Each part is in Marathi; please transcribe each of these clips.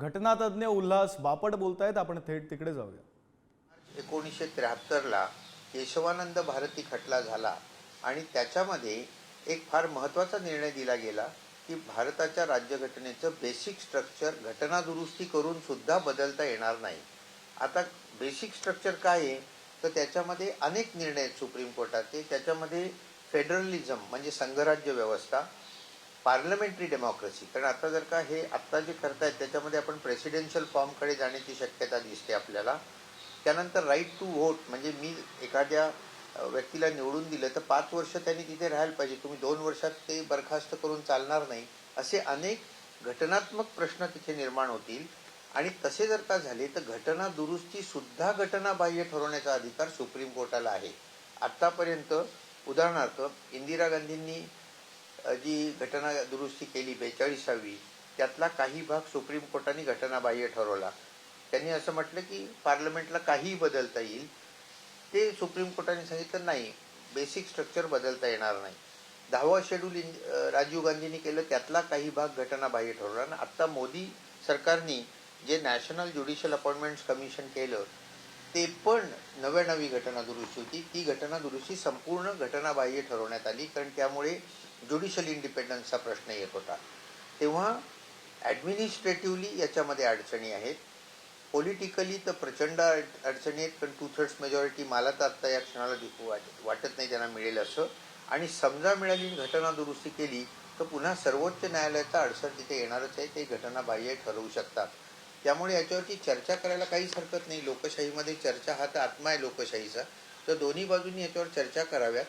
घटनातज्ञ उल्हास बापट बोलतायत, आपण थेट तिकडे जाऊया. 1973 केशवानंद भारती खटला झाला आणि त्याच्यामध्ये एक फार महत्त्वाचा निर्णय दिला गेला की भारताच्या राज्यघटनेचं बेसिक स्ट्रक्चर घटना दुरुस्ती करून सुद्धा बदलता येणार नाही. आता बेसिक स्ट्रक्चर काय आहे तर त्याच्यामध्ये अनेक निर्णय आहेत सुप्रीम कोर्टाचे. त्याच्यामध्ये फेडरलिझम म्हणजे संघराज्य व्यवस्था, पार्लमेंटरी डेमोक्रेसी, कारण आता जर का हे आत्ता जे करतायत त्याच्यामध्ये आपण प्रेसिडेन्शियल फॉर्मकडे जाण्याची शक्यता दिसते आपल्याला. त्यानंतर राईट टू व्होट म्हणजे मी एखाद्या व्यक्तीला निवडून दिलं तर 5 वर्ष त्यांनी तिथे राहायला पाहिजे, तुम्ही 2 वर्षात ते बरखास्त करून चालणार नाही, असे अनेक घटनात्मक प्रश्न तिथे निर्माण होतील. आणि तसे जर का झाले तर घटना दुरुस्ती सुद्धा घटनाबाह्य ठरवण्याचा अधिकार सुप्रीम कोर्टाला आहे. आत्तापर्यंत उदाहरणार्थ इंदिरा गांधींनी जी घटना दुरुस्ती केली 42वी, त्यातला काही भाग सुप्रीम कोर्टाने घटनाबाह्य ठरवला. त्यांनी असं म्हटलं की पार्लमेंटला काहीही बदलता येईल. ते सुप्रीम कोर्टाने सांगितलं नाही, बेसिक स्ट्रक्चर बदलता येणार नाही. 10वा शेड्यूल राजीव गांधींनी केलं, त्यातला काही भाग घटनाबाह्य ठरवला. आणि आत्ता मोदी सरकारने जे नॅशनल ज्युडिशियल अपॉइंटमेंट्स कमिशन केलं ते पण नवी घटना दुरुस्ती होती. ती घटना दुरुस्ती संपूर्ण घटनाबाह्य ठरवण्यात आली, कारण त्यामुळे ज्युडिशियल इंडिपेंडन्सचा प्रश्न येत होता. तेव्हा ॲडमिनिस्ट्रेटिव्हली याच्यामध्ये अडचणी आहेत, पॉलिटिकली तर प्रचंड अडचणी आहेत, कारण 2/3 मेजॉरिटी मला तर आत्ता या क्षणाला वाटत नाही त्यांना मिळेल असं. आणि समजा मिळाली घटना दुरुस्ती केली तर पुन्हा सर्वोच्च न्यायालयाचा अडसर तिथे येणारच आहे, ते घटनाबाह्य ठरवू शकतात. त्यामुळे याच्यावरती चर्चा करायला काहीच हरकत नाही. लोकशाहीमध्ये चर्चा हा तर आत्मा आहे लोकशाहीचा, तर दोन्ही बाजूंनी याच्यावर चर्चा कराव्यात.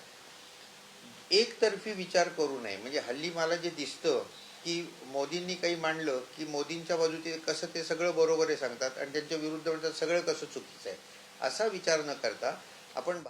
एकतर्फी विचार करू नये. म्हणजे हल्ली मला जे दिसतं की मोदींनी काही मांडलं की मोदींच्या बाजूचे कसं ते सगळं बरोबर आहे सांगतात आणि त्यांच्या विरुद्ध म्हणतात सगळं कसं चुकीचं आहे, असा विचार न करता आपण